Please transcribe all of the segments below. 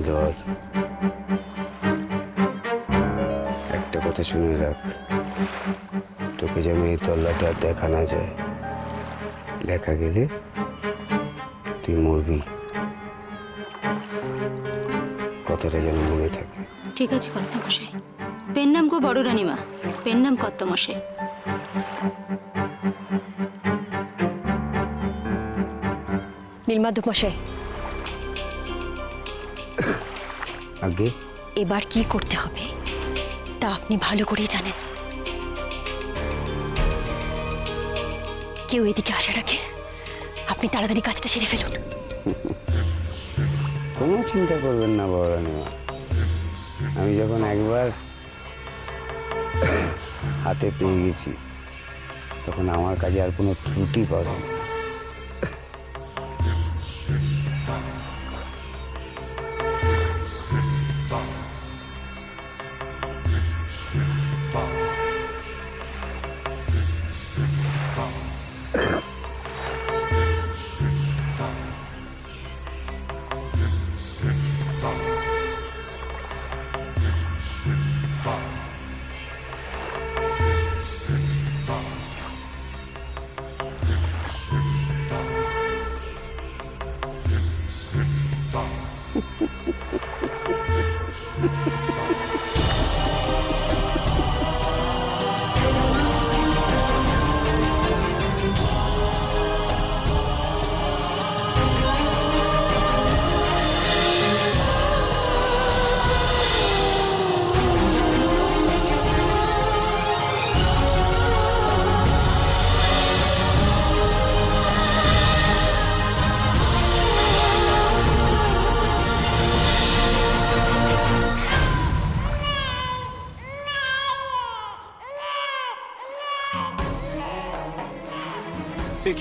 ধর। একটা কথা শুনে রাখ, তোকে যেন এই তল্লাটা আর দেখা না যায়। দেখা গেলে তুই মরবি, কথাটা যেন মনে থাকে। ঠিক আছে কর্তামশাই। পেন নাম গো বড় রানীমা, পেন নাম কর্তামশাই। নীলমাধব মশাই, আগে এবার কি করতে হবে তা আপনি ভালো করেই জানেন। কেউ এদিকে আসার আগে আপনি তাড়াতাড়ি কাজটা সেরে ফেলুন। কোনো চিন্তা করবেন না বড় রানীমা, আমি যখন একবার হাতে পেয়ে গেছি তখন আমার কাজে আর কোনো ত্রুটি পাবে না।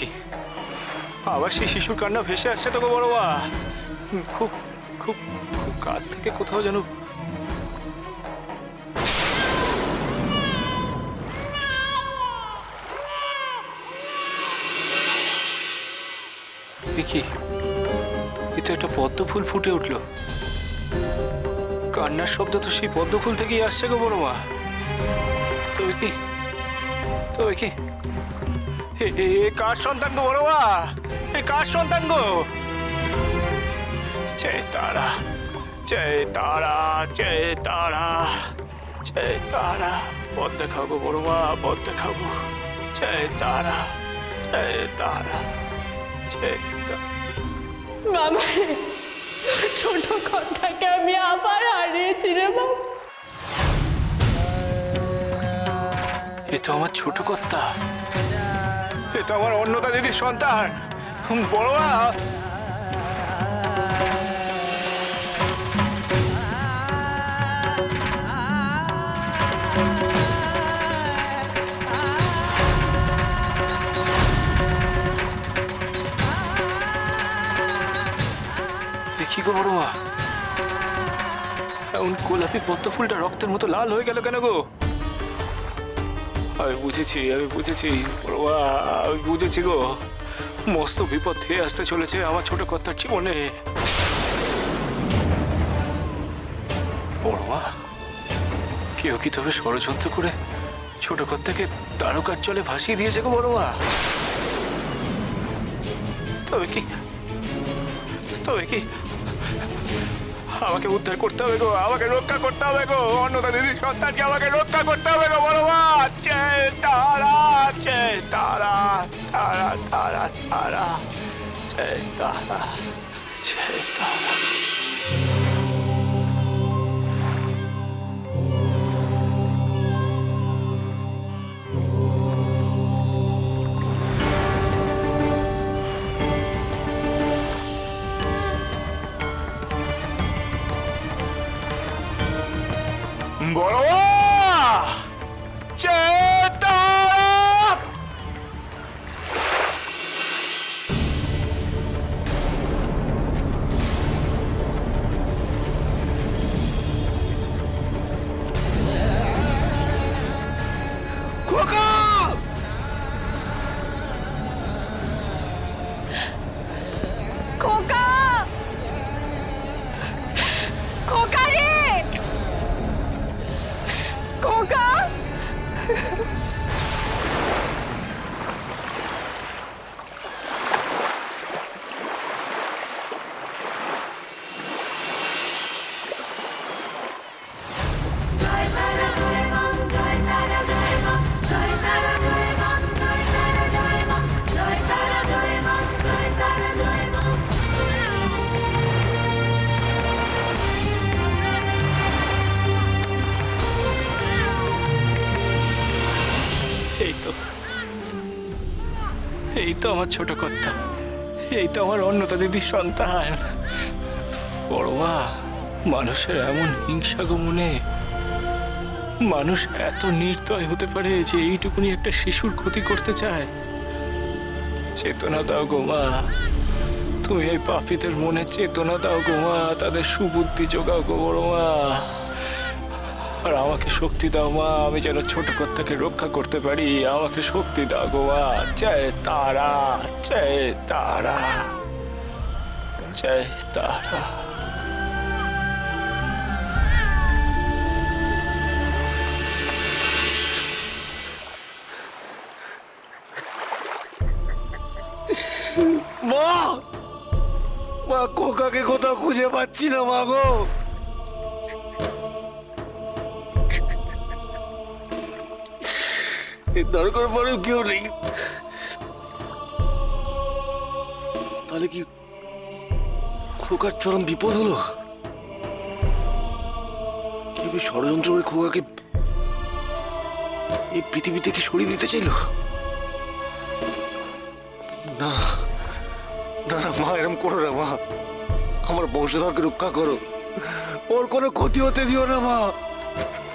কি আবার সেই শিশুর কান্না ভেসে আসছে তো গো বড়বা। খুব খুব খুব কাছ থেকে কোথাও যেন কি এটা একটা পদ্ম ফুল ফুটে উঠলো। কান্নার শব্দ তো সেই পদ্ম ফুল থেকেই আসছে গো বড়মা। তবে কি তবে কি এ কার সন্তান গো বড়বা? এ কার সন্তান গো? জয় তারা, জয় তারা, জয় তারা, জয় তারা। পথ দেখাও গো বড়মা, পথ দেখাও গো। জয় তারা, জয় তারা, জয় তারা। বাবা রে, ছোট কথাকে আমি আবার হারিয়েছি রে বাবা। এ তো আমার ছোট কর্তা, এ তো আমার অন্নদা দিদির সন্তান বড়মা। দেখি গো বড়মা, এমন গোলাপি পদ্ম ফুলটা রক্তের মতো লাল হয়ে গেল কেন গো? আমি বুঝেছি বড়মা, আমি বুঝেছি গো। মস্ত বিপদ ধেয়ে আসতে চলেছে আমার ছোট কর্তার জীবনে। বড়মা, কেউ কি তবে ষড়যন্ত্র করে ছোট কর্তাকে তারকার জলে ভাসিয়ে দিয়েছে গো বড়মা? তবে কি আমাকে উদ্ধার করতে হবে গো, আমাকে রক্ষা করতে হবে গো। অন্নদা দিদির সন্তানকে আমাকে রক্ষা করতে হবে গো বড়মা। জয় তারা, জয় তারা, তারা তারা তারা, জয় তারা, জয় তারা। বড়মা, জয় তারা। খোকা, খোকা, এই তো আমার ছোট কর্তা, এই তো আমার অন্নদা দিদির সন্তান। বড়মা, মানুষের এমন হিংসা গো মনে, মানুষ এত নির্দয় হতে পারে যে এইটুকুনি একটা শিশুর ক্ষতি করতে চায়? চেতনা দাও গো মা, তুমি এই পাপীদের মনে চেতনা দাও গো মা, তাদের সুবুদ্ধি যোগাও গো বড়মা। আর আমাকে শক্তি দাও মা, আমি যেন ছোট কর্তাকে রক্ষা করতে পারি। আমাকে শক্তি দাও গো মা। জয় তারা, জয় তারা, জয় তারা। মা, মা খোকাকে কোথাও খুঁজে পাচ্ছি না মা গো। দরকার পরেও কেউ নেই। তাহলে কি খোকার চরম বিপদ হলো? কেউ কি ষড়যন্ত্র করে খোকাকে এই পৃথিবী থেকে সরিয়ে দিতে চাইল? না না না মা, এরম করো না মা, আমার বংশধরকে রক্ষা করো, ওর কোনো ক্ষতি হতে দিও না মা,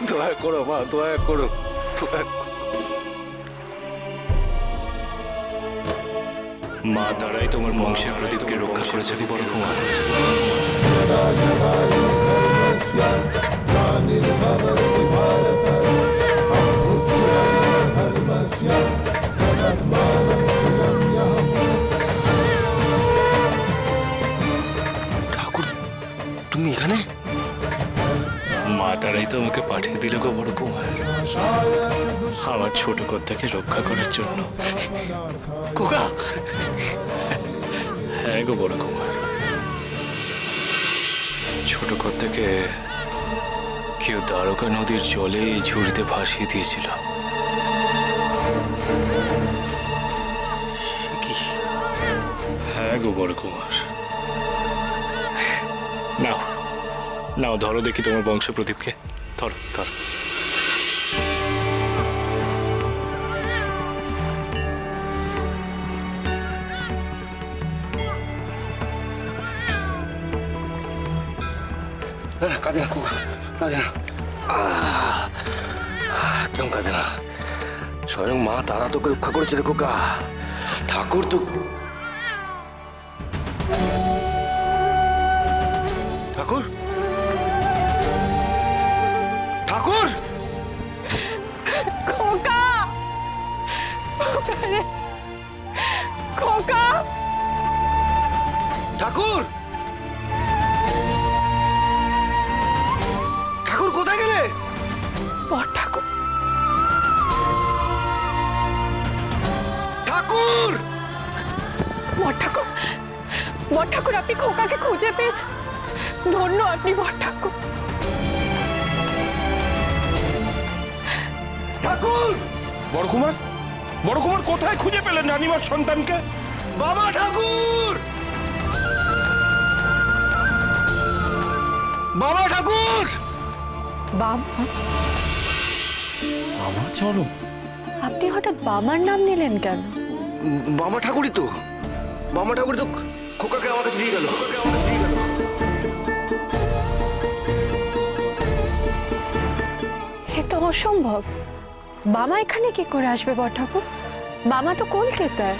দয়া করো মা, দয়া করো, দয়া করো। মা তারাই তোমার বংশের প্রদীপকে রক্ষা করেছে বড় কুমার। ঠাকুর, তুমি এখানে? মা তারাই তোমাকে পাঠিয়ে দিল গো বড় কুমার, আমার ছোট কর্তাকে রক্ষা করার জন্য। খোকা, হ্যাঁ গো বড় কুমার, ছোট কর্তাকে কেউ দ্বারকা নদীর জলে এই ঝুড়িতে ভাসিয়ে দিয়েছিল। কি হ্যাঁ গো বড় কুমার। নাও নাও, ধরো দেখি তোমার বংশ প্রদীপকে, ধরো ধরো। কাঁদে না খোকা, কাঁদে না, একদম কাঁদে না। স্বয়ং মা তারা তোকে রক্ষা করেছে রে খোকা। ঠাকুর তো, ঠাকুর, ঠাকুর, খোকা, খোকা রে, খোকা, ঠাকুর, ঠাকুর কোথায় গেলে? বড় ঠাকুর, ঠাকুর, বড় ঠাকুর, বড় ঠাকুর, আপনি খোকাকে খুঁজে পেয়েছেন, ধন্য আপনি বড় ঠাকুর। ঠাকুর, বড় কুমার, বড় কুমার কোথায় খুঁজে পেলেন রানীমার সন্তানকে? বাবা ঠাকুর, বাবা ঠাকুর, বাবা, বাবা চলো। আপনি হঠাৎ বাবার নাম নিলেন কেন? বাবা ঠাকুরই তো, বাবা ঠাকুরই তো খোকাকে আমার কাছে দিয়ে গেল, খোকাকে আমার কাছে দিয়ে গেল। এ তো অসম্ভব। বাবা এখানে কি করে আসবে বড় ঠাকুর? বাবা তো কলকাতায়।